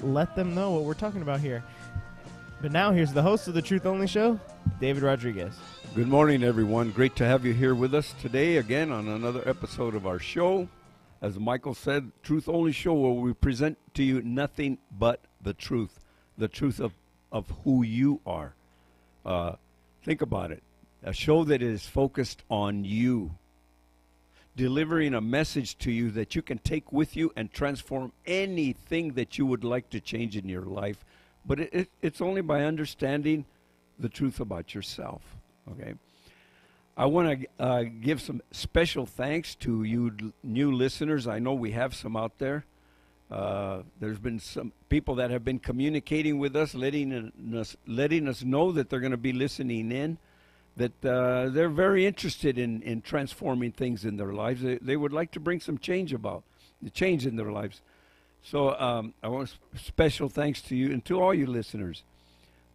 let them know what we're talking about here. But now here's the host of the Truth Only Show, David Rodriguez. Good morning, everyone. Great to have you here with us today again on another episode of our show. As Michael said, Truth Only Show, where we present to you nothing but the truth of who you are. Think about it. A show that is focused on you, delivering a message to you that you can take with you and transform anything that you would like to change in your life. But it's only by understanding the truth about yourself. Okay, I want to give some special thanks to you new listeners. I know we have some out there. There's been some people that have been communicating with us, letting us know that they're going to be listening in, that they're very interested in transforming things in their lives. They would like to bring some change in their lives. So I want special thanks to you and to all you listeners.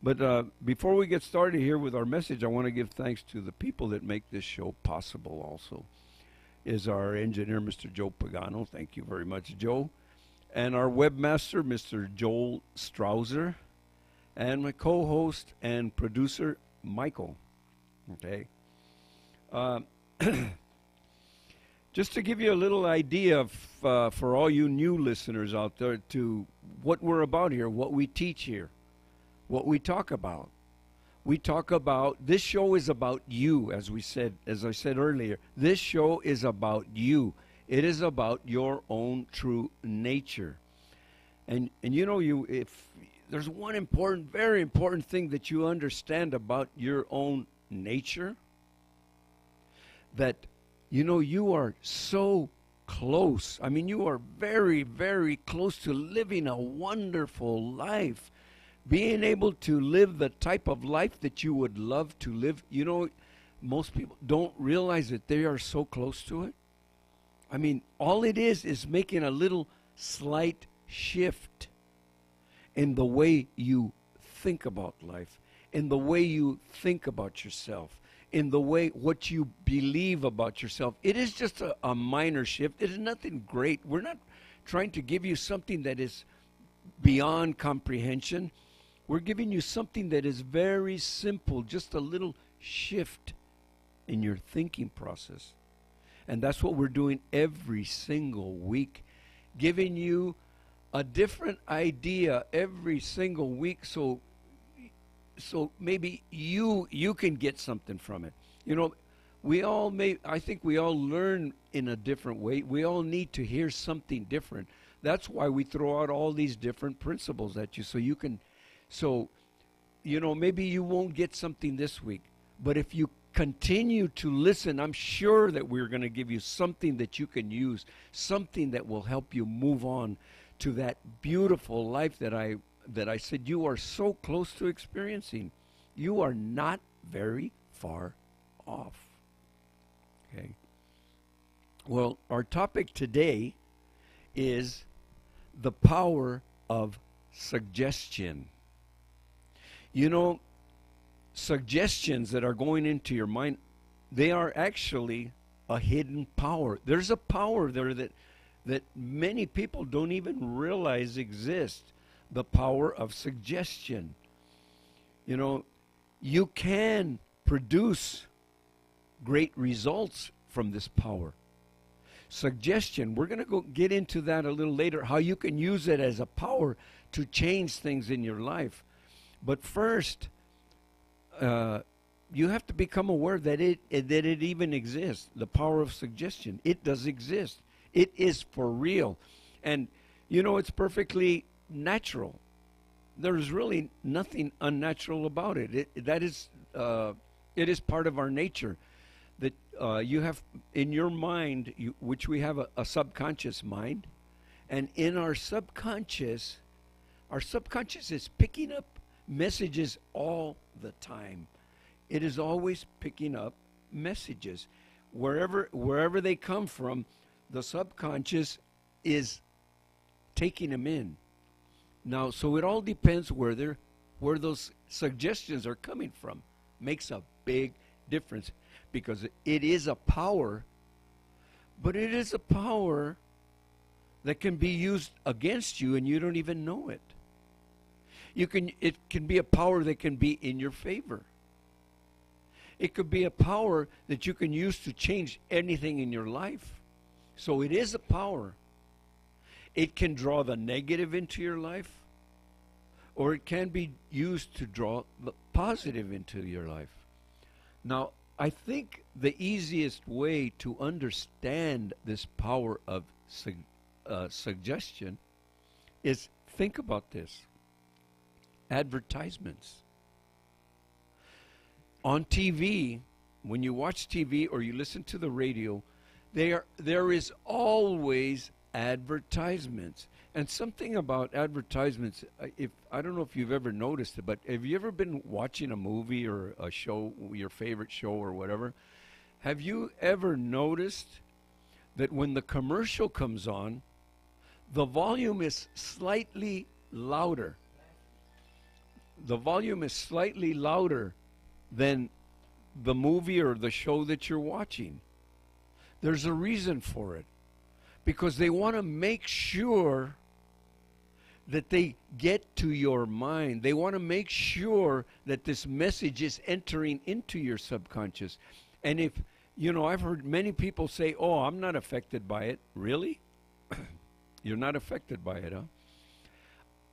But before we get started here with our message, I want to give thanks to the people that make this show possible also. Is our engineer, Mr. Joe Pagano. Thank you very much, Joe. And our webmaster, Mr. Joel Strouser. And my co-host and producer, Michael. Okay. Just to give you a little idea of, for all you new listeners out there, to what we're about here, what we teach here, what we talk about. We talk about, this show is about you, as I said earlier. This show is about you. It is about your own true nature. And you know, if there's one important, very important thing that you understand about your own nature, that you know, you are so close. I mean, you are very, very close to living a wonderful life. Being able to live the type of life that you would love to live. You know, most people don't realize that they are so close to it. I mean, all it is making a little slight shift in the way you think about life, in the way you think about yourself, in the way what you believe about yourself. It is just a minor shift. It is nothing great. We're not trying to give you something that is beyond comprehension. We're giving you something that is very simple, just a little shift in your thinking process. And that's what we're doing every single week, giving you a different idea every single week, so maybe you can get something from it. You know, I think we all learn in a different way. We all need to hear something different. That's why we throw out all these different principles at you, so you know, maybe you won't get something this week, but if you continue to listen, I'm sure that we're going to give you something that you can use, something that will help you move on to that beautiful life that I said you are so close to experiencing. You are not very far off. Okay. Well, our topic today is the power of suggestion. You know, suggestions that are going into your mind, they are actually a hidden power. There's a power there that many people don't even realize exists. The power of suggestion. You know, you can produce great results from this power. Suggestion, we're going to get into that a little later, how you can use it as a power to change things in your life. But first, you have to become aware that it even exists. The power of suggestion. It does exist. It is for real. And, you know, it's perfectly natural. There's really nothing unnatural about it. It is part of our nature. That you have in your mind, which we have a subconscious mind. And in our subconscious is picking up messages all the time. It is always picking up messages. Wherever they come from, the subconscious is taking them in. Now, so it all depends where those suggestions are coming from. Makes a big difference, because it is a power, but it is a power that can be used against you and you don't even know it. It can be a power that can be in your favor. It could be a power that you can use to change anything in your life. So it is a power. It can draw the negative into your life, or it can be used to draw the positive into your life. Now, I think the easiest way to understand this power of suggestion is, think about this. Advertisements. On TV, when you watch TV or you listen to the radio, there is always advertisements. And something about advertisements, I don't know if you've ever noticed it, but have you ever been watching a movie or a show, your favorite show or whatever? Have you ever noticed that when the commercial comes on, the volume is slightly louder? The volume is slightly louder than the movie or the show that you're watching. There's a reason for it. Because they want to make sure that they get to your mind. They want to make sure that this message is entering into your subconscious. And if, I've heard many people say, oh, I'm not affected by it. Really? You're not affected by it, huh?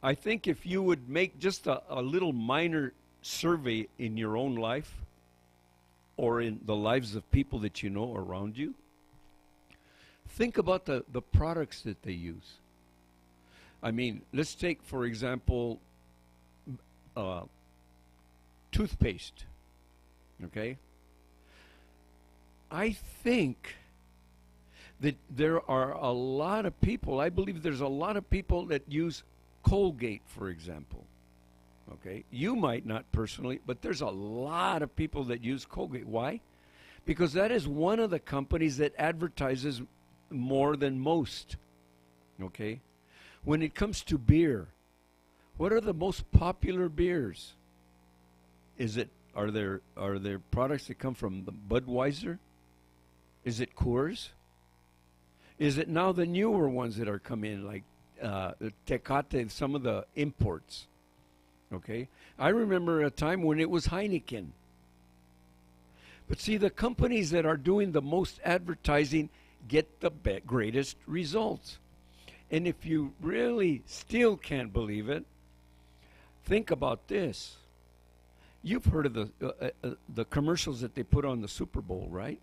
I think if you would make just a little minor survey in your own life or in the lives of people that you know around you, think about the products that they use. I mean, let's take, for example, toothpaste. Okay? I think that there are a lot of people, I believe there's a lot of people that use Colgate, for example. Okay? You might not personally, but there's a lot of people that use Colgate. Why? Because that is one of the companies that advertises more than most. Okay? When it comes to beer, what are the most popular beers? Are there products that come from the Budweiser? Is it Coors? Is it now the newer ones that are coming, like Tecate, some of the imports? Okay? I remember a time when it was Heineken. But see, the companies that are doing the most advertising get the greatest results. And if you really still can't believe it, think about this. You've heard of the commercials that they put on the Super Bowl, right?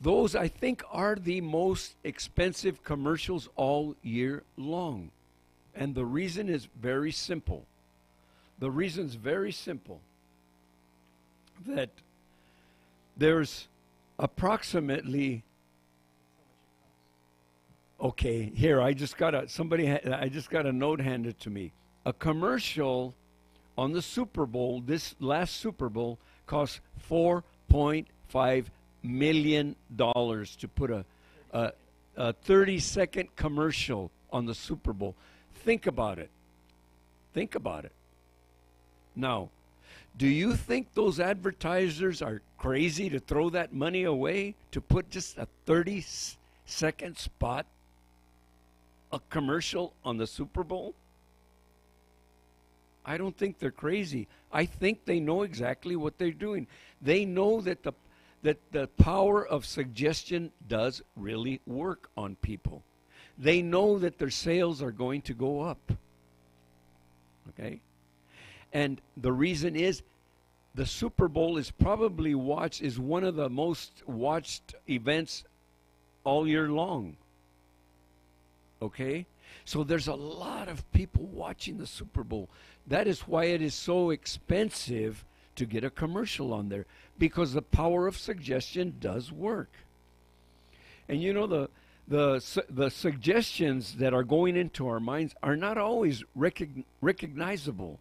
Those, I think, are the most expensive commercials all year long. And the reason is very simple. The reason's very simple. That there's approximately, okay, here, I just got a note handed to me. A commercial on the Super Bowl, this last Super Bowl, cost $4.5 million to put a 30-second commercial on the Super Bowl. Think about it. Think about it. Now, do you think those advertisers are crazy to throw that money away to put just a 30-second spot, a commercial on the Super Bowl? I don't think they're crazy. I think they know exactly what they're doing. They know that the power of suggestion does really work on people. They know that their sales are going to go up. Okay? And the reason is the Super Bowl is probably is one of the most watched events all year long. Okay? So there's a lot of people watching the Super Bowl. That is why it is so expensive to get a commercial on there, because the power of suggestion does work. And you know, the suggestions that are going into our minds are not always recognizable.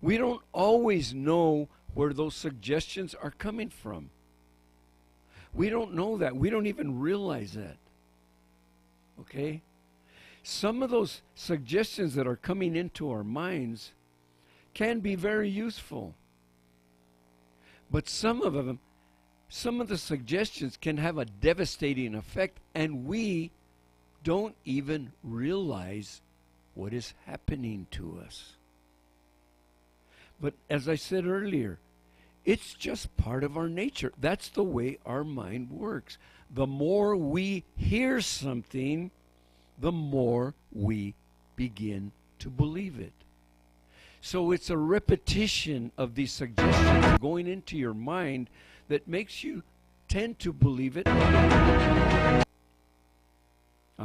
We don't always know where those suggestions are coming from. We don't know that. We don't even realize that. Okay? Some of those suggestions that are coming into our minds can be very useful. But some of them some of the suggestions can have a devastating effect, and we don't even realize what is happening to us. But as I said earlier, it's just part of our nature. That's the way our mind works. The more we hear something, the more we begin to believe it. So it's a repetition of these suggestions going into your mind that makes you tend to believe it. I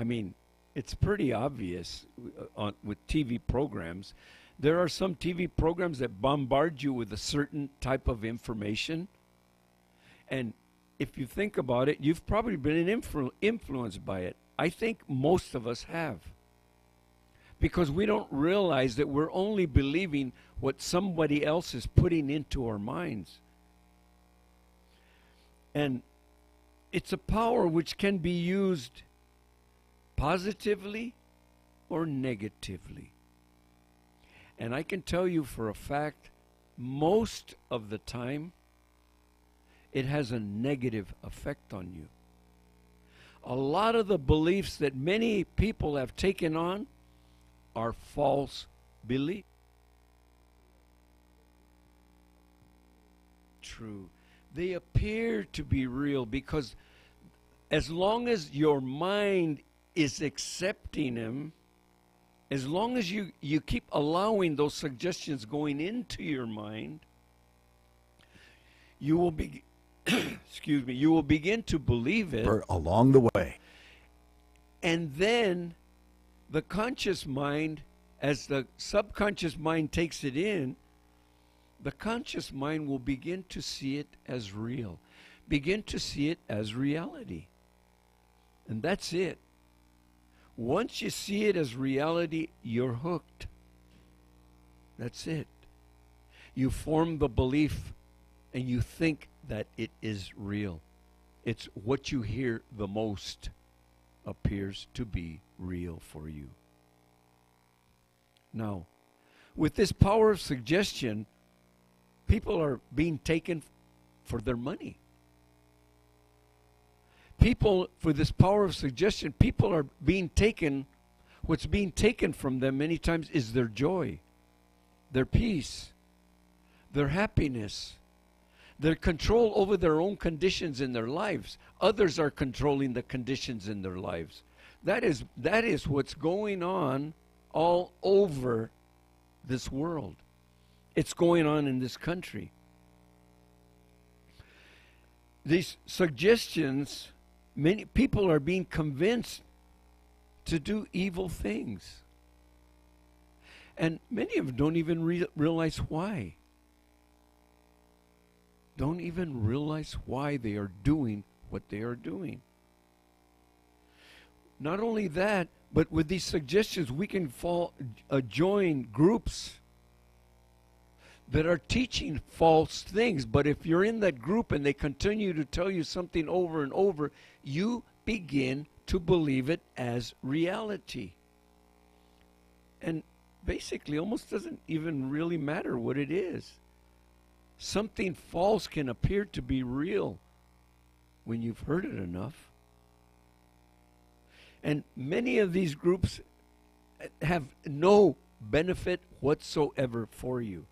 mean, it's pretty obvious with TV programs. There are some TV programs that bombard you with a certain type of information. And if you think about it, you've probably been influenced by it. I think most of us have. Because we don't realize that we're only believing what somebody else is putting into our minds. And it's a power which can be used positively or negatively. And I can tell you for a fact, most of the time, it has a negative effect on you. A lot of the beliefs that many people have taken on are false beliefs. True. They appear to be real because as long as your mind is accepting them, as long as you keep allowing those suggestions going into your mind, you will be excuse me, you will begin to believe it along the way. And then the conscious mind, as the subconscious mind takes it in, the conscious mind will begin to see it as real, begin to see it as reality. And that's it. Once you see it as reality, you're hooked. That's it. You form the belief and you think that it is real. It's what you hear the most appears to be real for you. Now, with this power of suggestion, people are being taken for their money. People, for this power of suggestion, people are being taken, what's being taken from them many times is their joy, their peace, their happiness, their control over their own conditions in their lives. Others are controlling the conditions in their lives. That is what's going on all over this world. It's going on in this country. These suggestions, many people are being convinced to do evil things. And many of them don't even realize why. Don't even realize why they are doing what they are doing. Not only that, but with these suggestions, we can join groups that are teaching false things. But if you're in that group and they continue to tell you something over and over, you begin to believe it as reality. And basically, almost doesn't even really matter what it is. Something false can appear to be real when you've heard it enough. And many of these groups have no benefit whatsoever for you.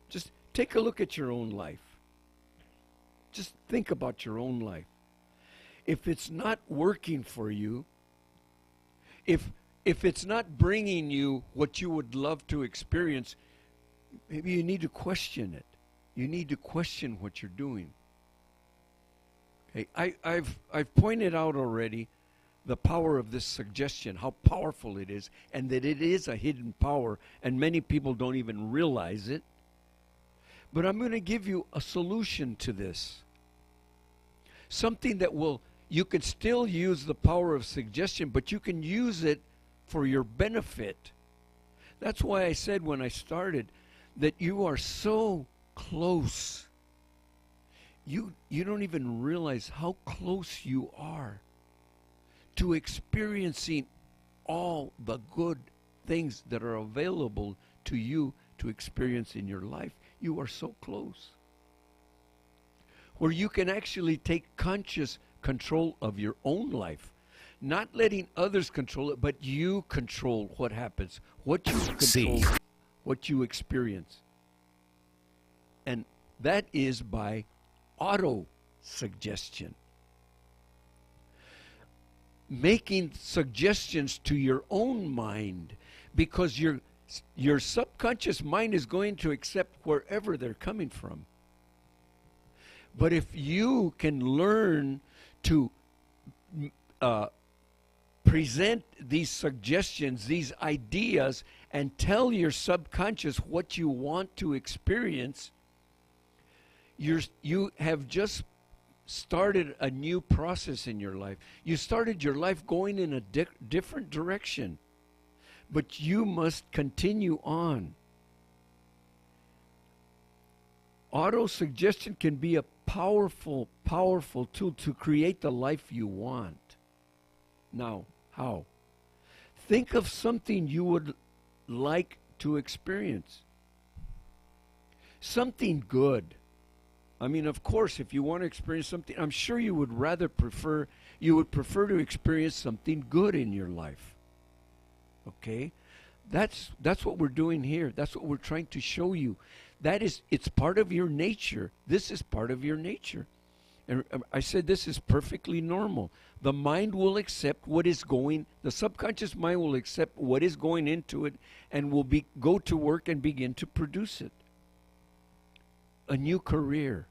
Just take a look at your own life. Just think about your own life. If it's not working for you, if it's not bringing you what you would love to experience, maybe you need to question it. You need to question what you're doing. Okay, I've pointed out already the power of this suggestion, how powerful it is, and that it is a hidden power, and many people don't even realize it. But I'm going to give you a solution to this. Something that you can still use the power of suggestion, but you can use it for your benefit. That's why I said when I started that you are so close. You don't even realize how close you are to experiencing all the good things that are available to you to experience in your life. You are so close. where you can actually take conscious control of your own life. Not letting others control it, but you control what happens, what you control, what you experience. And that is by auto-suggestion. Making suggestions to your own mind, because your subconscious mind is going to accept wherever they're coming from. But if you can learn to present these suggestions, these ideas, and tell your subconscious what you want to experience, you have just started a new process in your life. You started your life going in a different direction. But you must continue on. Auto-suggestion can be a powerful, powerful tool to create the life you want. Now, how? Think of something you would like to experience. Something good. I mean, of course, if you want to experience something, I'm sure you would prefer to experience something good in your life. Okay? That's what we're doing here. That's what we're trying to show you. It's part of your nature. This is part of your nature. And I said this is perfectly normal. The mind will accept the subconscious mind will accept what is going into it and will go to work and begin to produce it. A new career.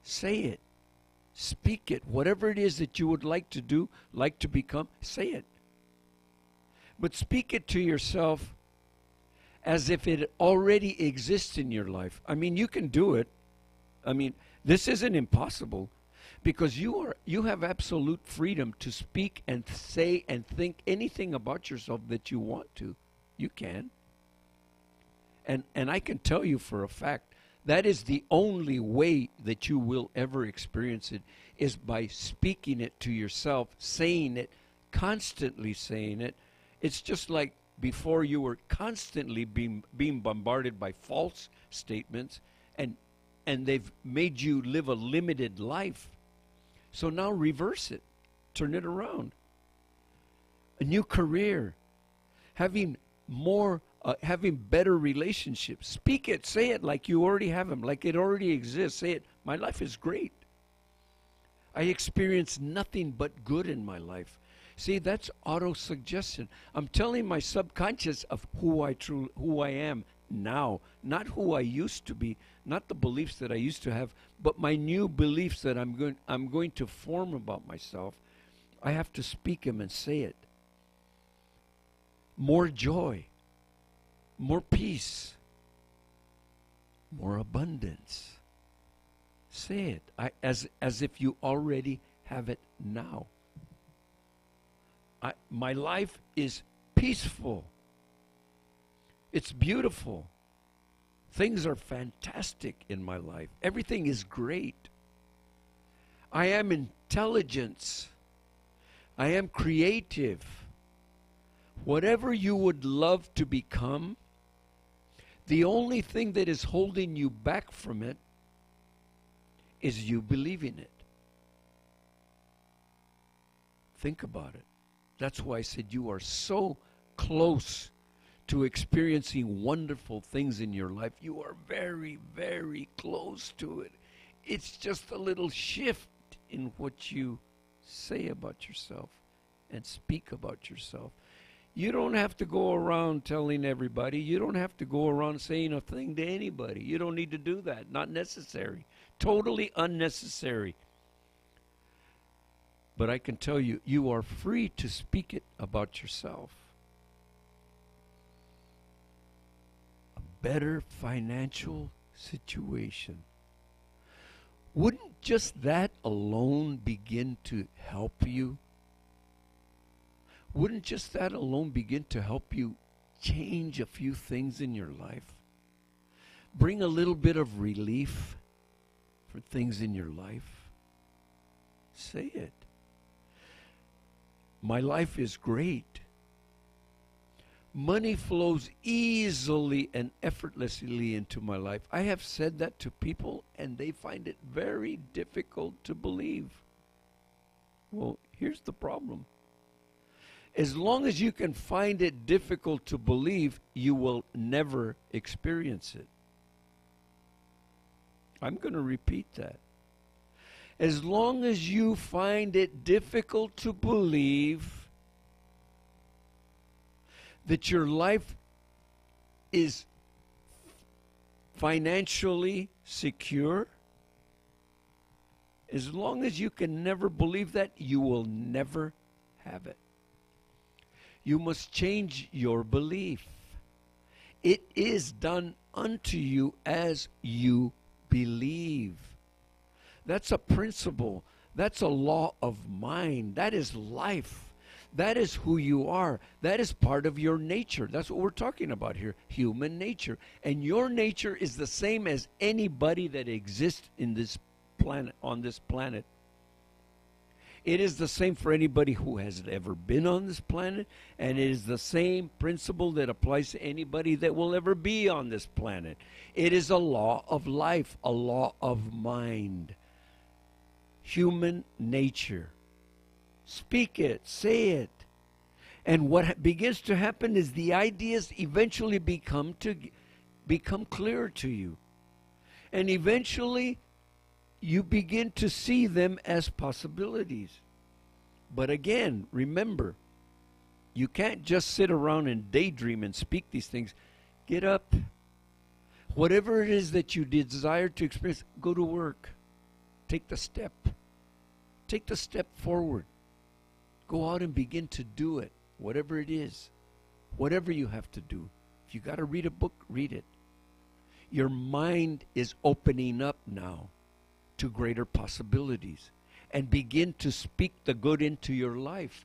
Say it. Speak it. Whatever it is that you would like to do, like to become, say it. But speak it to yourself as if it already exists in your life. I mean, you can do it. I mean, this isn't impossible, because you have absolute freedom to speak and say and think anything about yourself that you want to. You can. And I can tell you for a fact, that is the only way that you will ever experience it, is by speaking it to yourself, saying it, constantly saying it. It's just like before you were constantly being bombarded by false statements, and they've made you live a limited life. So now reverse it. Turn it around. A new career. Having better relationships. Speak it. Say it like you already have them, like it already exists. Say it. My life is great. I experience nothing but good in my life. See, that's auto-suggestion. I'm telling my subconscious of who I am now, not who I used to be, not the beliefs that I used to have, but my new beliefs that I'm going to form about myself. I have to speak them and say it. More joy, more peace, more abundance. Say it as if you already have it now. My life is peaceful. It's beautiful. Things are fantastic in my life. Everything is great. I am intelligence. I am creative. Whatever you would love to become, the only thing that is holding you back from it is you believing it. Think about it. That's why I said you are so close to experiencing wonderful things in your life. You are very, very close to it. It's just a little shift in what you say about yourself and speak about yourself. You don't have to go around telling everybody. You don't have to go around saying a thing to anybody. You don't need to do that. Not necessary. Totally unnecessary. But I can tell you, you are free to speak it about yourself. A better financial situation. Wouldn't just that alone begin to help you? Wouldn't just that alone begin to help you change a few things in your life? Bring a little bit of relief for things in your life? Say it. My life is great. Money flows easily and effortlessly into my life. I have said that to people, and they find it very difficult to believe. Well, here's the problem. As long as you can find it difficult to believe, you will never experience it. I'm going to repeat that. As long as you find it difficult to believe that your life is financially secure, as long as you can never believe that, you will never have it. You must change your belief. It is done unto you as you believe. That's a principle. That's a law of mind. That is life. That is who you are. That is part of your nature. That's what we're talking about here, human nature. And your nature is the same as anybody that exists in this planet, on this planet. It is the same for anybody who has ever been on this planet, and it is the same principle that applies to anybody that will ever be on this planet. It is a law of life, a law of mind. Human nature. Speak it, say it. And what begins to happen is the ideas eventually become clear to you. And eventually you begin to see them as possibilities. But again, remember, you can't just sit around and daydream and speak these things. Get up. Whatever it is that you desire to experience, go to work. Take the step. Take the step forward. Go out and begin to do it. Whatever it is. Whatever you have to do. If you got to read a book, read it. Your mind is opening up now to greater possibilities, and begin to speak the good into your life.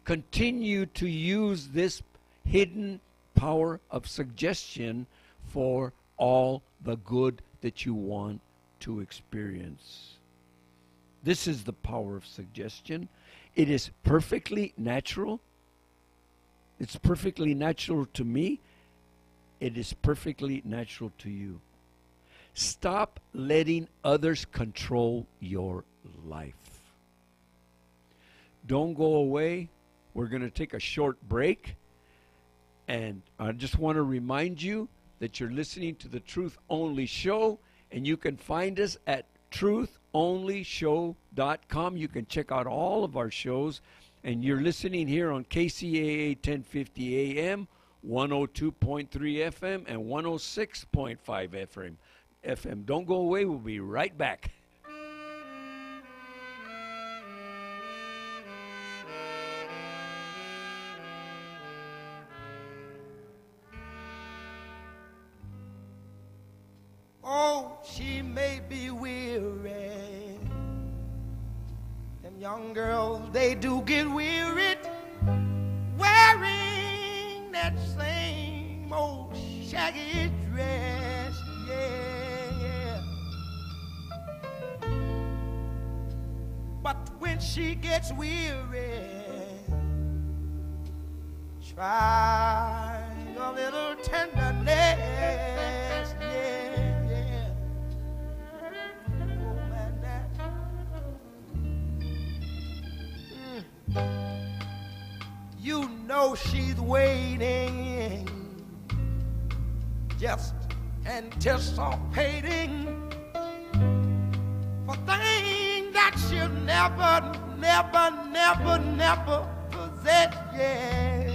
Continue to use this hidden power of suggestion for all the good that you want to experience. This is the power of suggestion. It is perfectly natural. It's perfectly natural to me. It is perfectly natural to you. Stop letting others control your life. Don't go away. We're going to take a short break. And I just want to remind you that you're listening to the Truth Only Show. And you can find us at truthontolyshow.com. You can check out all of our shows. And you're listening here on KCAA 1050 AM, 102.3 FM, and 106.5 FM. Don't go away. We'll be right back. Oh, she may be weary. Them young girls, they do get wearied wearing that same old shaggy dress. Yeah. But when she gets weary, try a little tenderness. Yeah. Oh, man, you know she's waiting, just anticipating for things that she'll never possess. Yeah.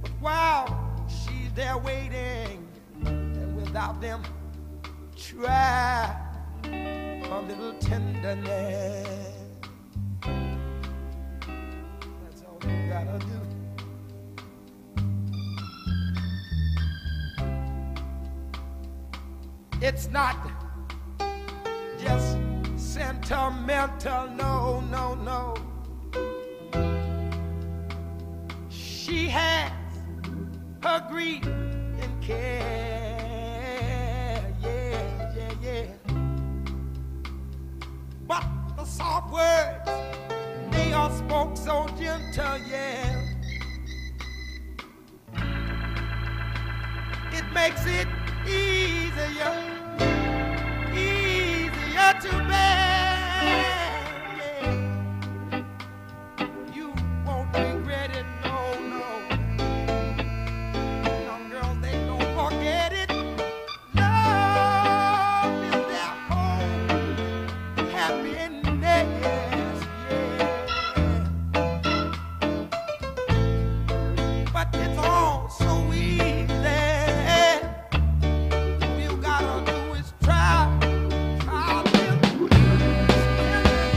But while she's there waiting, and without them, try a little tenderness. That's all you gotta do. It's not just sentimental, no. She has her grief and care, yeah. But the soft words, they are spoke so gentle, yeah. It makes it easier, easier to bear, yeah. You won't regret it, no, no. Young girls, they don't forget it. Love is their home, happiness, yeah. But it's all so easy. All you gotta do is try, try a little.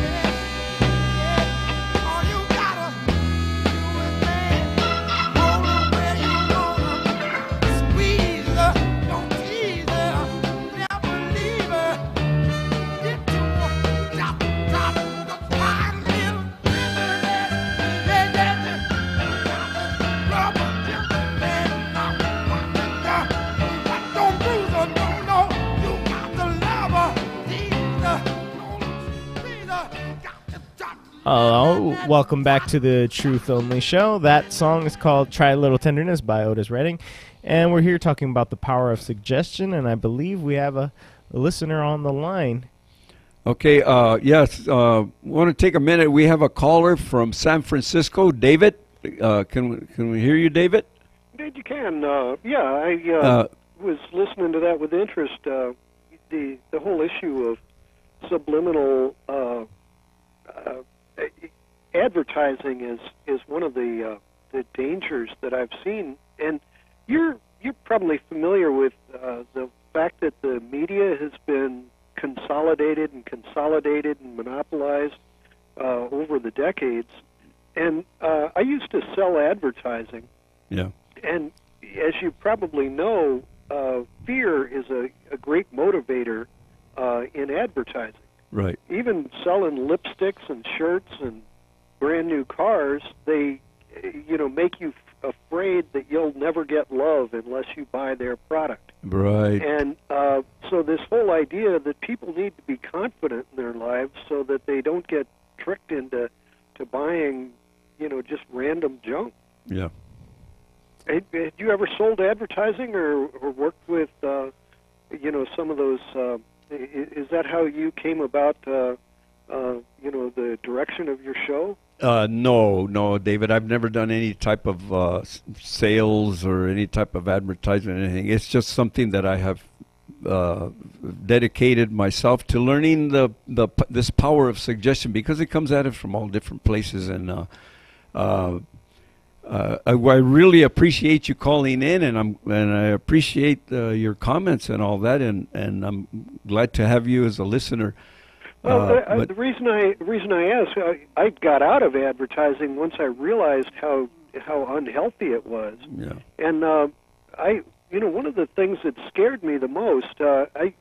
Yeah. All you gotta do is man, hold her where you want her, squeeze her, don't tease her, never leave her. Get to her, drop, drop, the fine little rubber gentleman, but don't bruise her, no, no. You got to love her, tease her, squeeze her, got to drop. Hello, welcome back to the Truth Only Show. That song is called Try a Little Tenderness by Otis Redding. And we're here talking about the power of suggestion, and I believe we have a listener on the line. Okay, yes, want to take a minute. We have a caller from San Francisco, David. Can we hear you, David? Indeed, you can. Yeah, I was listening to that with interest. The whole issue of subliminal advertising is one of the dangers that I've seen. And you're probably familiar with the fact that the media has been consolidated and monopolized over the decades. And I used to sell advertising. Yeah. And as you probably know, fear is a great motivator in advertising. Right. Even selling lipsticks and shirts and brand new cars, they, make you afraid that you'll never get love unless you buy their product. Right. And so this whole idea that people need to be confident in their lives so that they don't get tricked into buying, just random junk. Yeah. Had you ever sold advertising or worked with, some of those? Is that how you came about, the direction of your show? No, David. I've never done any type of sales or any type of advertisement or anything. It's just something that I have dedicated myself to learning this power of suggestion, because it comes at it from all different places. And I really appreciate you calling in, and I appreciate your comments and all that, and I'm glad to have you as a listener. Well, the reason I asked, I got out of advertising once I realized how unhealthy it was. Yeah. And one of the things that scared me the most, I've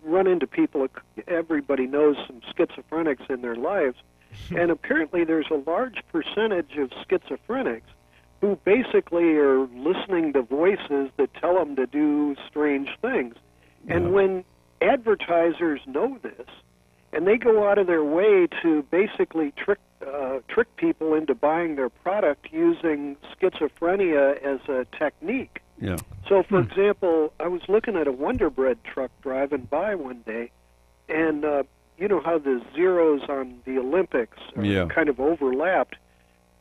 run into people. Everybody knows some schizophrenics in their lives. And apparently there's a large percentage of schizophrenics who basically are listening to voices that tell them to do strange things. And when advertisers know this, and they go out of their way to basically trick people into buying their product using schizophrenia as a technique. Yeah. So, for example, I was looking at a Wonder Bread truck driving by one day, and you know how the zeros on the Olympics are kind of overlapped.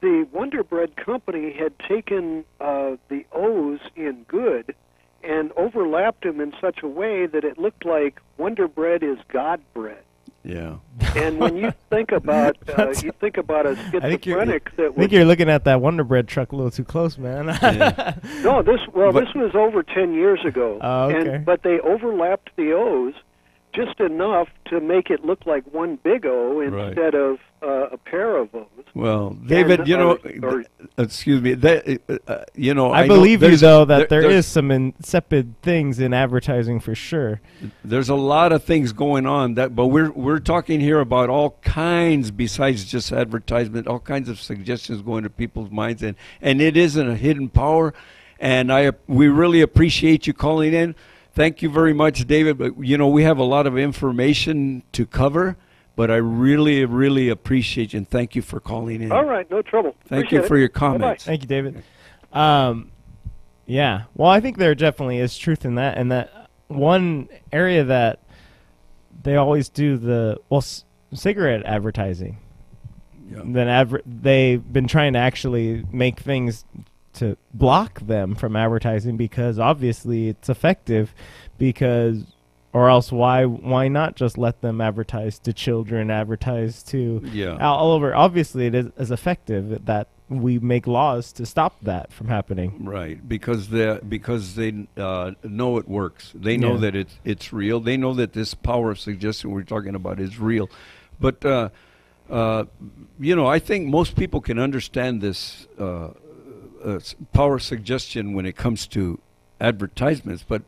The Wonder Bread company had taken the O's in good and overlapped them in such a way that it looked like Wonder Bread is God bread. Yeah. And when you think about a schizophrenic I think you're looking at that Wonder Bread truck a little too close, man. Yeah. No, this was over 10 years ago. Oh, okay. But they overlapped the O's just enough to make it look like one big O instead of a pair of O's. Well, David, excuse me, I believe you, though, that there is some insipid things in advertising for sure. There's a lot of things going on, but we're talking here about all kinds besides just advertisement, all kinds of suggestions going to people's minds, and it isn't a hidden power, and we really appreciate you calling in. Thank you very much, David. But we have a lot of information to cover, But I really, really appreciate you, and thank you for calling in. All right, no trouble. Thank you Appreciate for it. your Bye-bye. comments. Thank you, David. Yeah. Well, I think there definitely is truth in that, and that one area that they always do cigarette advertising. Yeah. Then they've been trying to actually make things to block them from advertising because obviously it's effective, or else why not just let them advertise to children, advertise to all over? Obviously it is effective that we make laws to stop that from happening. Right, because they know it works. They know that it's real. They know that this power of suggestion we're talking about is real. But I think most people can understand this power of suggestion when it comes to advertisements. But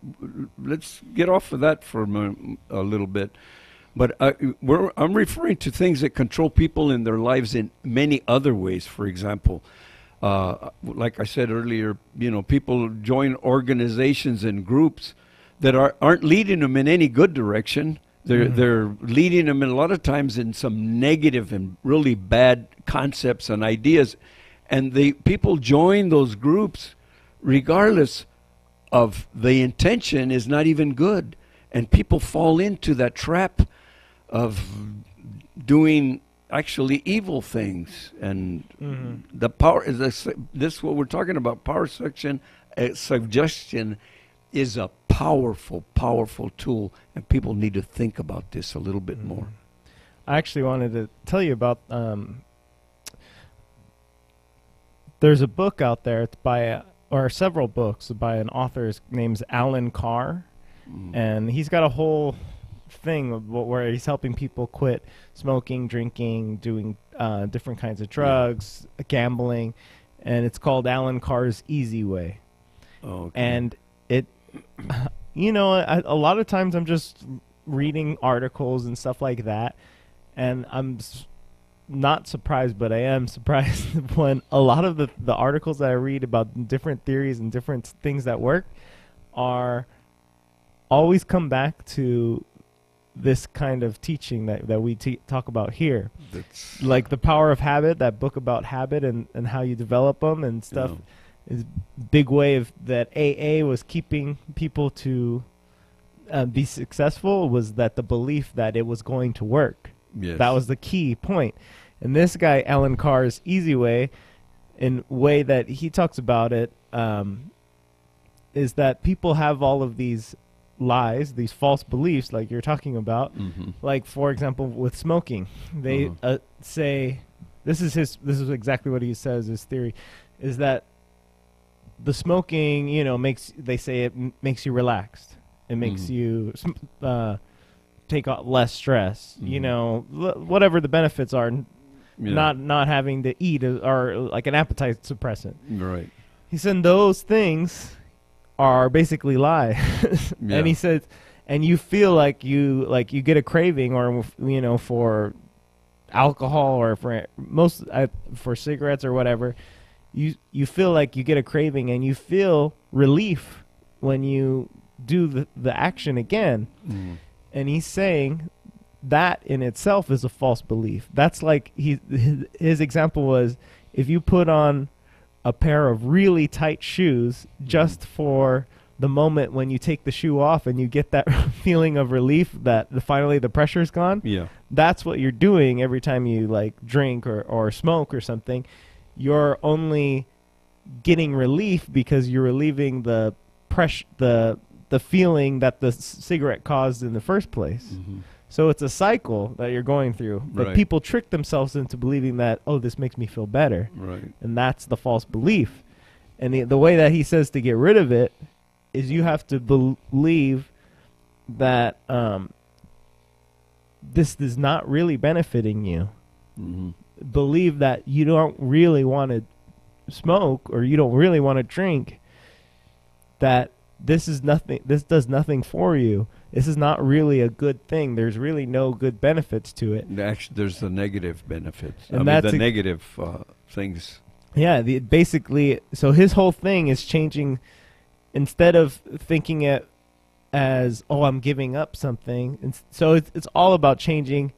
let's get off of that for a little bit. But I'm referring to things that control people in their lives in many other ways. For example, like I said earlier, people join organizations and groups that aren't leading them in any good direction. They're leading them in a lot of times in some negative and really bad concepts and ideas. And people join those groups regardless of the intention is not even good. And people fall into that trap of doing actually evil things. And the power is this what we're talking about. Power suggestion is a powerful, powerful tool, and people need to think about this a little bit more. I actually wanted to tell you about there's a book out there. It's or several books by an author. His name's Alan Carr, and he's got a whole thing where he's helping people quit smoking, drinking, doing different kinds of drugs, gambling, and it's called Alan Carr's Easy Way. Okay. And it, a lot of times I'm just reading articles and stuff like that, and I'm not surprised, but I am surprised when a lot of the articles that I read about different theories and different things that work are always come back to this kind of teaching that we talk about here. That's like the power of habit, that book about habit and how you develop them and stuff. Is big way of that AA was keeping people to be successful was that the belief that it was going to work. Yes. That was the key point. And this guy, Alan Carr's Easy Way, in way that he talks about it, is that people have all of these lies, these false beliefs like you're talking about. Like, for example, with smoking. They say, this is exactly what he says, his theory, is that the smoking, they say it makes you relaxed. It makes you take out less stress. Whatever the benefits are, not having to eat or like an appetite suppressant. Right. He said those things are basically lies. And he says, and you feel like you get a craving, or for alcohol or for cigarettes or whatever. You feel like you get a craving, and you feel relief when you do the action again. And he's saying that in itself is a false belief. That's like his example was, if you put on a pair of really tight shoes just for the moment when you take the shoe off and you get that feeling of relief that finally the pressure's gone. That's what you're doing every time you like drink or smoke or something. You're only getting relief because you're relieving the pressure, the feeling that the cigarette caused in the first place. So it's a cycle that you're going through. But people trick themselves into believing that, this makes me feel better. And that's the false belief. And the way that he says to get rid of it is you have to believe that this is not really benefiting you. Believe that you don't really want to smoke or you don't really want to drink, that this does nothing for you. This is not really a good thing. There's really no good benefits to it. Actually, there's the negative benefits. And the negative things. Yeah, basically, so his whole thing is changing, instead of thinking it as, I'm giving up something. And so it's all about changing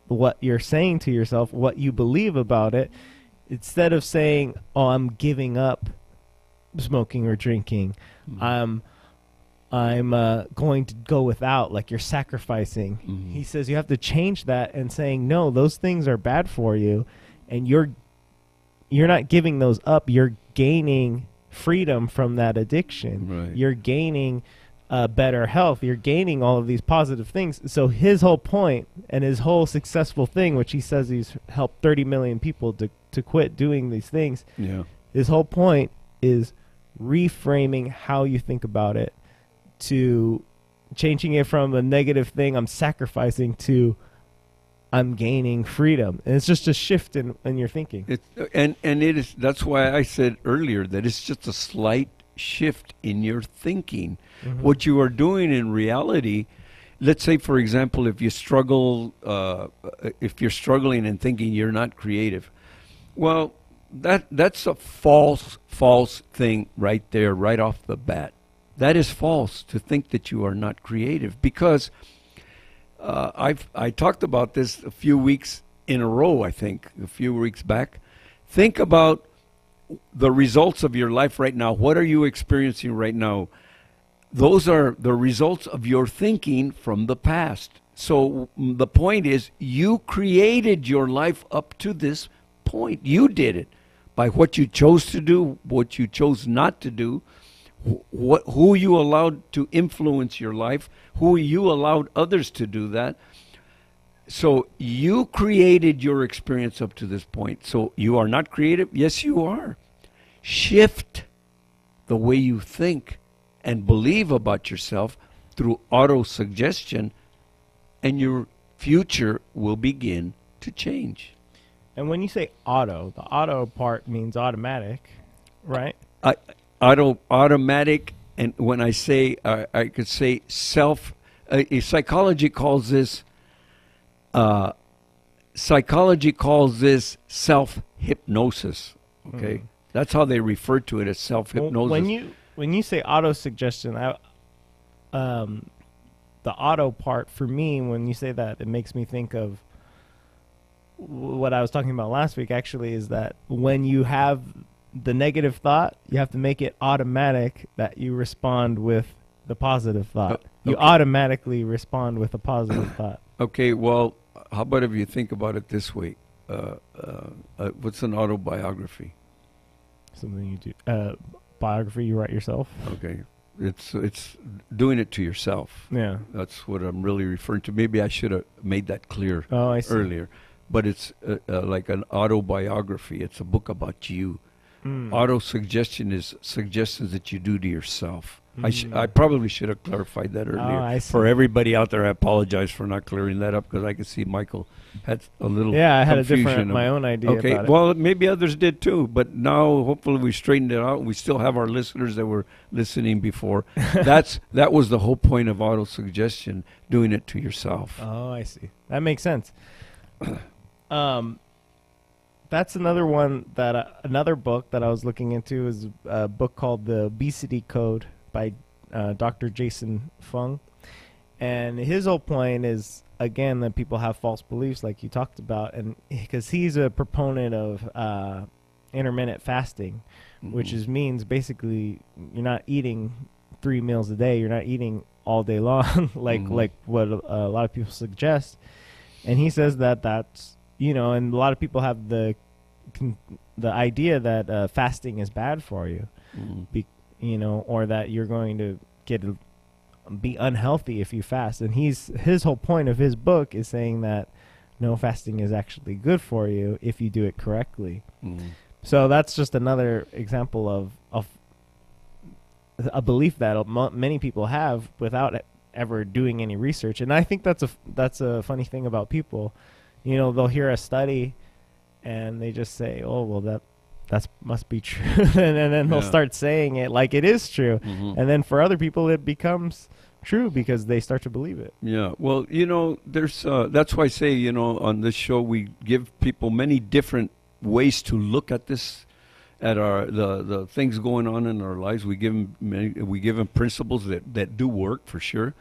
what you're saying to yourself, what you believe about it, instead of saying, "Oh, I'm giving up smoking or drinking. I'm going to go without," like you're sacrificing. He says you have to change that and saying, "No, those things are bad for you, and you're not giving those up. You're gaining freedom from that addiction. Right. You're gaining better health. You're gaining all of these positive things." So his whole point and his whole successful thing, which he says he's helped 30 million people to quit doing these things. Yeah. His whole point is reframing how you think about it, to changing it from a negative thing, I'm sacrificing, to I'm gaining freedom. And it's just a shift in your thinking. And it is. That's why I said earlier that it's just a slight shift in your thinking. What you are doing in reality, let's say, for example, if you struggle, if you're struggling and thinking you're not creative, well, that's a false thing right there, right off the bat. That is false, to think that you are not creative, because I talked about this a few weeks in a row, I think, a few weeks back. Think about the results of your life right now. What are you experiencing right now? Those are the results of your thinking from the past. So the point is, you created your life up to this point. You did it by what you chose to do, what you chose not to do, who you allowed to influence your life, who you allowed others to do that. So you created your experience up to this point. So you are not creative? Yes, you are. Shift the way you think and believe about yourself through auto-suggestion, and your future will begin to change. And when you say auto, the auto part means automatic, right? Automatic, and when I say, I could say self, psychology calls this self-hypnosis, okay? That's how they refer to it, as self-hypnosis. When you say auto-suggestion, the auto part, for me, when you say that, it makes me think of what I was talking about last week, actually, is that when you have the negative thought, you have to make it automatic that you respond with the positive thought. Okay. You automatically respond with a positive thought. Okay, well, how about if you think about it this way? What's an autobiography? Something you do. Biography you write yourself. Okay. It's doing it to yourself. Yeah. That's what I'm really referring to. Maybe I should have made that clear earlier. But it's like an autobiography. It's a book about you. Auto-suggestion is suggestions that you do to yourself. I probably should have clarified that earlier. For everybody out there, I apologize for not clearing that up, because I could see Michael had a little I had confusion my own idea okay, about it. well, maybe others did too, but now hopefully we straightened it out. We still have our listeners that were listening before. That was the whole point of auto-suggestion, doing it to yourself. Oh, I see. That makes sense. That's another one that another book that I was looking into is a book called The Obesity Code by Dr. Jason Fung. And his whole point is, again, that people have false beliefs like you talked about, and because he's a proponent of intermittent fasting, which means basically you're not eating 3 meals a day, you're not eating all day long like what a lot of people suggest. And he says that that's, and a lot of people have the idea that fasting is bad for you, or that you're going to be unhealthy if you fast. And his whole point of his book is saying that no, fasting is actually good for you if you do it correctly. So that's just another example of a belief that many people have without ever doing any research. And I think that's a funny thing about people. They'll hear a study and they just say, "Oh, well, that must be true," and then they'll start saying it like it is true. And then for other people, it becomes true because they start to believe it. Yeah. Well, there's that's why I say, on this show we give people many different ways to look at this, at the things going on in our lives. We give them principles that do work for sure.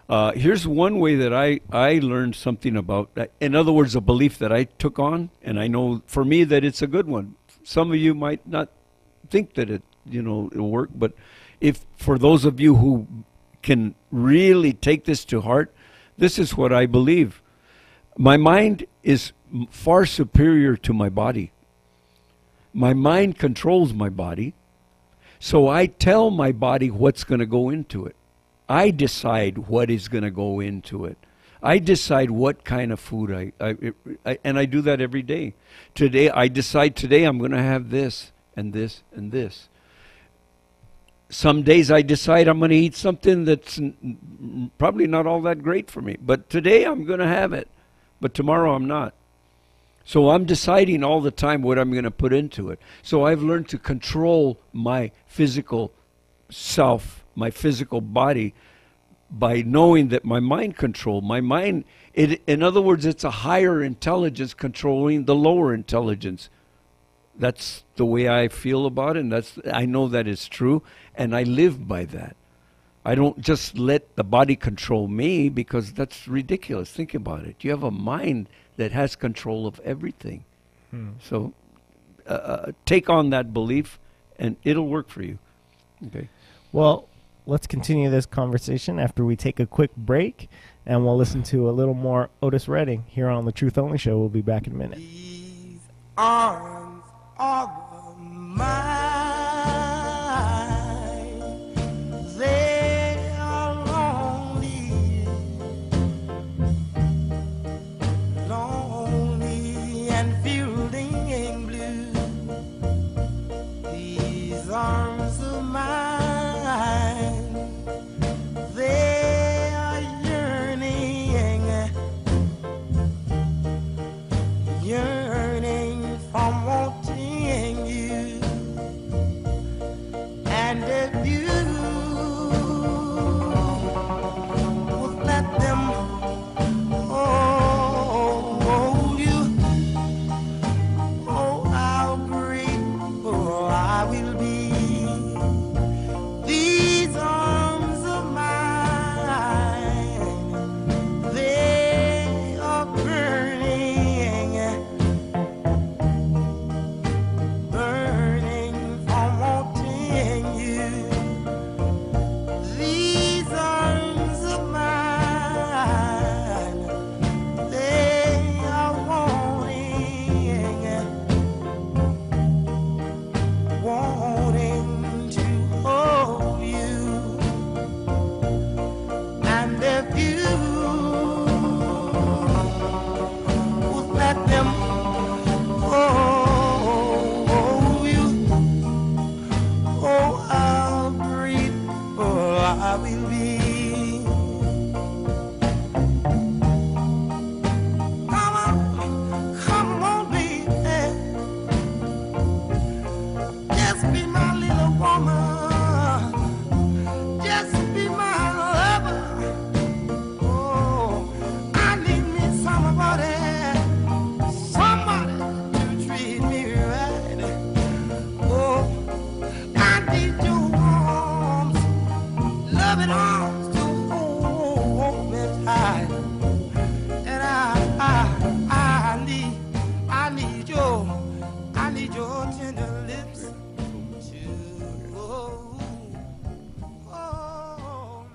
Here's one way that I learned something about, in other words, a belief that I took on, and I know for me that it's a good one. Some of you might not think that it'll work, but if for those of you who can really take this to heart, this is what I believe. My mind is far superior to my body. My mind controls my body, so I tell my body what's going to go into it. I decide what is going to go into it. I decide what kind of food and I do that every day. Today, I decide today I'm going to have this and this and this. Some days I decide I'm going to eat something that's probably not all that great for me. But today I'm going to have it. But tomorrow I'm not. So I'm deciding all the time what I'm going to put into it. So I've learned to control my physical self, my physical body, by knowing that my mind control. My mind, in other words, it's a higher intelligence controlling the lower intelligence. That's the way I feel about it, and I know that is true, and I live by that. I don't just let the body control me, because that's ridiculous. Think about it. You have a mind that has control of everything. So take on that belief, and it'll work for you. Okay. Well, let's continue this conversation after we take a quick break, and we'll listen to a little more Otis Redding here on the Truth Only Show. We'll be back in a minute. These arms are mine. They are lonely, lonely and feeling blue. These arms of mine, they are yearning from wanting you. And if you would let them hold you, oh, how grateful I will be. These arms of mine, they are burning, burning from wanting you. These arms of mine, they are wanting to hold you. And if you would let them hold you, oh, how grateful I will be. Come on, baby. Just be my little woman. Just be my lover. Oh, I need me somebody to treat me right. Oh, I need your arms, loving arms to hold me tight. And I need your tender lips to hold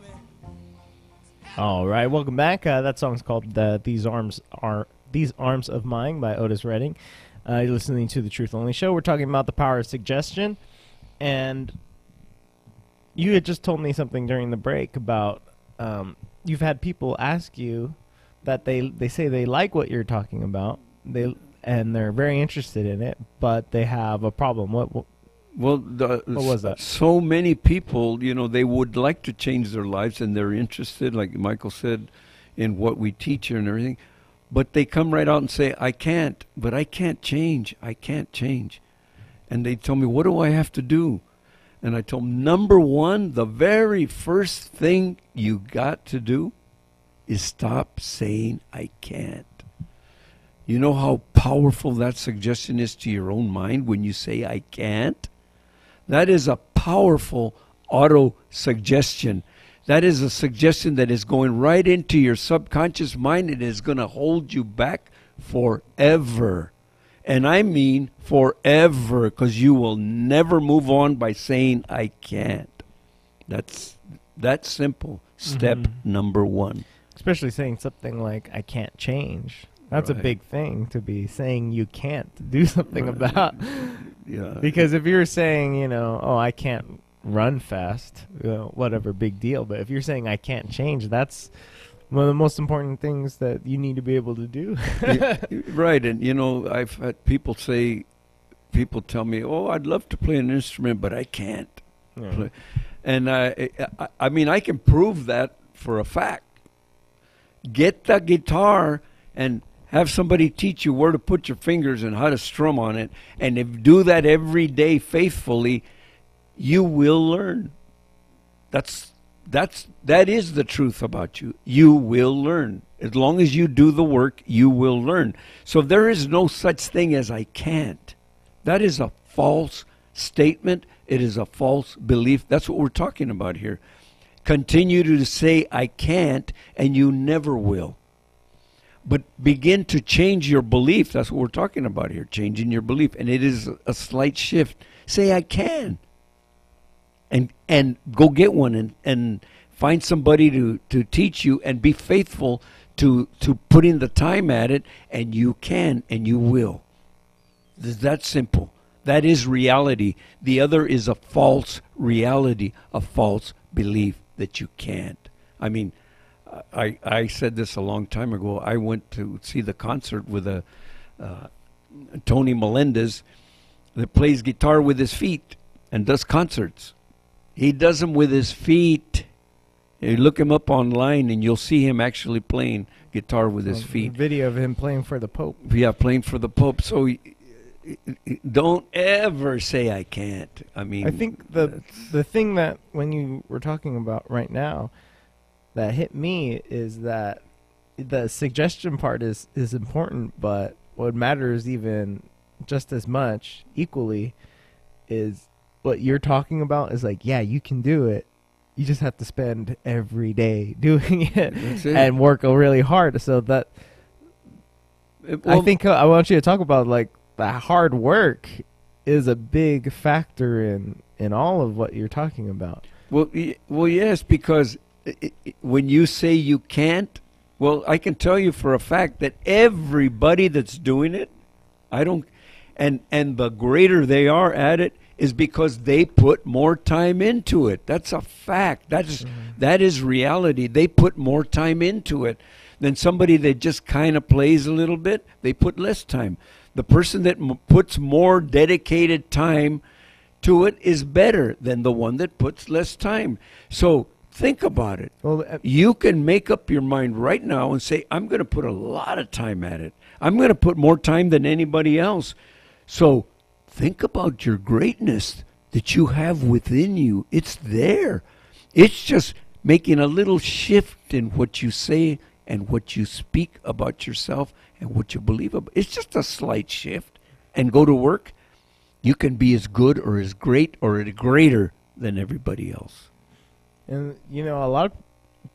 me. All right, welcome back. That song's called "These Arms of Mine" by Otis Redding. You're listening to the Truth Only Show. We're talking about the power of suggestion, and you had just told me something during the break about you've had people ask you that they say they like what you're talking about, and they're very interested in it, but they have a problem. What was that? So many people, they would like to change their lives, and they're interested, like Michael said, in what we teach here and everything. But they come right out and say, I can't change. I can't change. And they tell me, what do I have to do? And I told them, number one, the very first thing you got to do is stop saying, I can't. You know how powerful that suggestion is to your own mind when you say, I can't? That is a powerful auto-suggestion That is a suggestion that is going right into your subconscious mind and is going to hold you back forever. And I mean forever, because you will never move on by saying, I can't. That's simple. Step number one. Especially saying something like, I can't change. That's a Right. big thing to be saying you can't do something about. Yeah. Because if you're saying, you know, oh, I can't run fast, you know, whatever, big deal. But if you're saying I can't change, that's one of the most important things that you need to be able to do. Right. And, you know, I've had people tell me, oh, I'd love to play an instrument, but I can't Yeah. play. And I mean, I can prove that for a fact. Get the guitar and have somebody teach you where to put your fingers and how to strum on it. And if you do that every day faithfully, you will learn. That is the truth about you. You will learn. As long as you do the work, you will learn. So there is no such thing as I can't. That is a false statement. It is a false belief. That's what we're talking about here. Continue to say I can't, and you never will. But begin to change your belief. That's what we're talking about here, changing your belief. And it is a slight shift. Say I can. And go get one and find somebody to teach you, and be faithful to putting the time at it, and you can and you will. It's that simple. That is reality. The other is a false reality, a false belief that you can't. I mean, I said this a long time ago. I went to see the concert with Tony Melendez that plays guitar with his feet and does concerts. He does them with his feet. You look him up online and you'll see him actually playing guitar with his feet. Video of him playing for the Pope. Yeah, playing for the Pope. So don't ever say I can't. I mean, I think the thing that when you were talking about right now that hit me is that the suggestion part is important, but what matters even just as much, equally, is what you're talking about is like, yeah, you can do it. You just have to spend every day doing it and work really hard. So that I think I want you to talk about like the hard work is a big factor in all of what you're talking about. Well, yes, because when you say you can't, well, I can tell you for a fact that everybody that's doing it, and the greater they are at it, is because they put more time into it. That's a fact. That is reality. They put more time into it than somebody that just kind of plays a little bit. They put less time. The person that puts more dedicated time to it is better than the one that puts less time. So think about it. Well, you can make up your mind right now and say, I'm going to put a lot of time at it. I'm going to put more time than anybody else. So think about your greatness that you have within you. It's there. It's just making a little shift in what you say and what you speak about yourself and what you believe about. It's just a slight shift. And go to work. You can be as good or as great or greater than everybody else. and you know, a lot of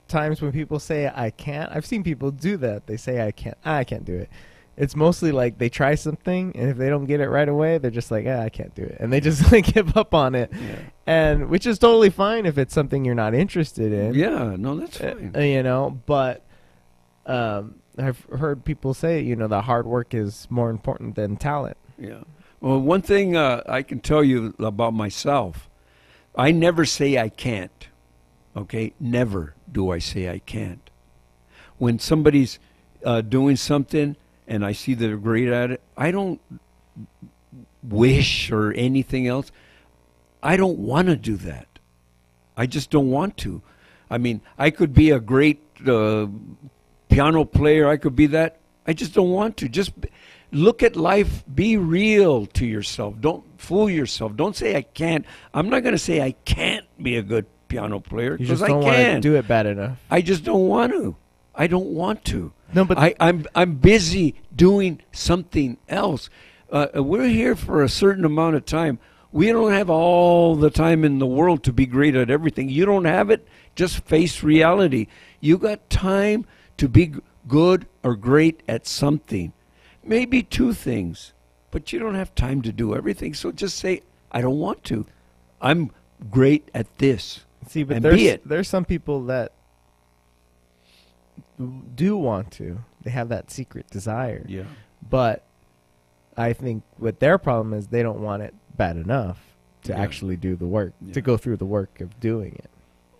times when people say I can't, I've seen people do that. They say I can't do it. It's mostly like they try something, and if they don't get it right away, they're just like, I can't do it. And they just like give up on it. Yeah. And which is totally fine if it's something you're not interested in. Yeah, no, that's fine. You know, but I've heard people say, you know, the hard work is more important than talent. Yeah. Well, one thing I can tell you about myself, I never say I can't. Okay? Never do I say I can't. When somebody's doing something and I see they're great at it, I don't wish or anything else. I don't want to do that. I just don't want to. I mean, I could be a great piano player. I could be that. I just don't want to. Just look at life. Be real to yourself. Don't fool yourself. Don't say I can't. I'm not going to say I can't be a good piano player You because just I don't want can. to do it bad enough. I just don't want to. I don't want to. No, but I'm busy doing something else. We're here for a certain amount of time. We don't have all the time in the world to be great at everything. You don't have it, just face reality. You got time to be good or great at something. Maybe 2 things, but you don't have time to do everything. So just say, I don't want to. I'm great at this. See, but And be it. there's some people that do want to. They have that secret desire. Yeah. But I think what their problem is they don't want it bad enough to Yeah. actually do the work, Yeah. to go through the work of doing it.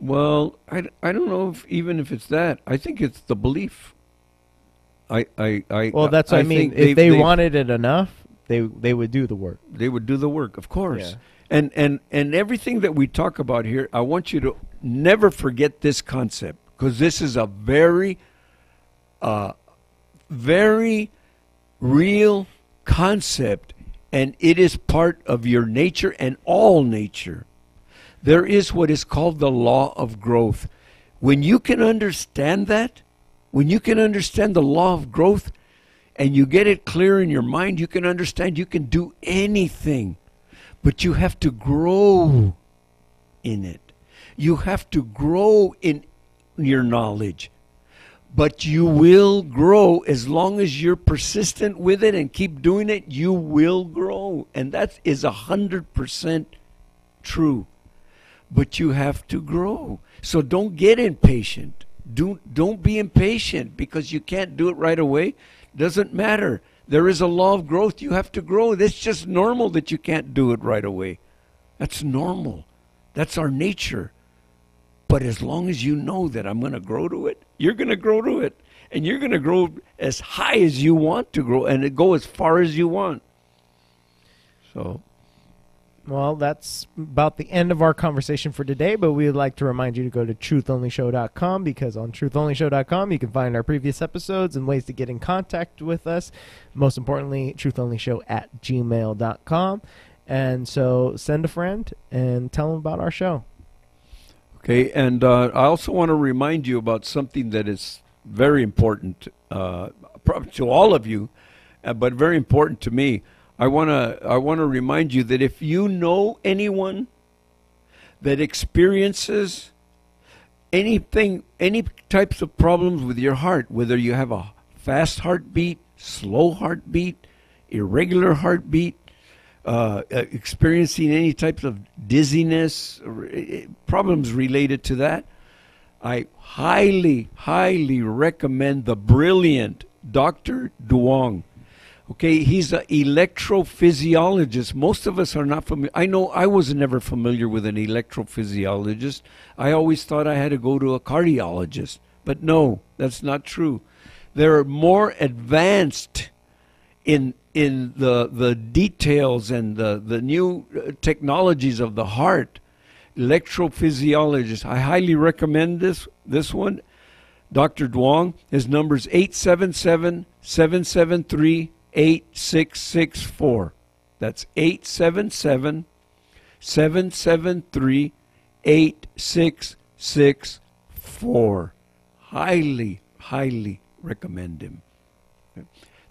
Well, I don't know even if it's that. I think it's the belief. Well, that's what I mean. think If they wanted it enough, they would do the work. they would do the work, of course. Yeah. And everything that we talk about here, I want you to never forget this concept, because this is a very, very real concept, and it is part of your nature and all nature. There is what is called the law of growth. When you can understand that, when you can understand the law of growth and you get it clear in your mind, you can understand you can do anything. But you have to grow in it. You have to grow in your knowledge. But you will grow as long as you're persistent with it and keep doing it. You will grow. And that is 100% true. But you have to grow. So don't get impatient. Don't be impatient because you can't do it right away. Doesn't matter. There is a law of growth. You have to grow. It's just normal that you can't do it right away. That's normal. That's our nature. But as long as you know that I'm going to grow to it, you're going to grow to it. And you're going to grow as high as you want to grow and go as far as you want. So, Well, that's about the end of our conversation for today, but we would like to remind you to go to truthonlyshow.com, because on truthonlyshow.com you can find our previous episodes and ways to get in contact with us. Most importantly, truthonlyshow@gmail.com. And so send a friend and tell them about our show. okay, and I also want to remind you about something that is very important to all of you, but very important to me. I want to remind you that if you know anyone that experiences anything, any types of problems with your heart, whether you have a fast heartbeat, slow heartbeat, irregular heartbeat, experiencing any types of dizziness, problems related to that, I highly, highly recommend the brilliant Dr. Duong. Okay, he's an electrophysiologist. Most of us are not familiar. I know I was never familiar with an electrophysiologist. I always thought I had to go to a cardiologist. But no, that's not true. They're more advanced in the details and the new technologies of the heart. Electrophysiologist. I highly recommend this one. Dr. Duong. His number is 877-773-8664. That's 877-773-8664. Highly, highly recommend him.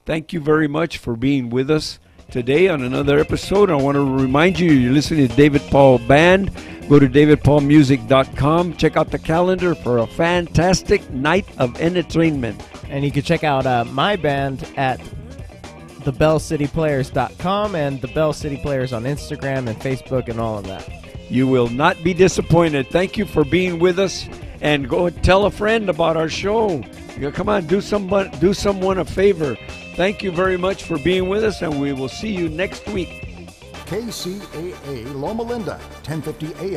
Thank you very much for being with us today on another episode. I want to remind you, you're listening to David Paul Band. Go to davidpaulmusic.com. Check out the calendar for a fantastic night of entertainment. And you can check out my band at thebellcityplayers.com and the Bell City Players on Instagram and Facebook and all of that. You will not be disappointed. Thank you for being with us. And go and tell a friend about our show. Come on, do someone a favor. Thank you very much for being with us, and we will see you next week. KCAA Loma Linda, 1050 AM.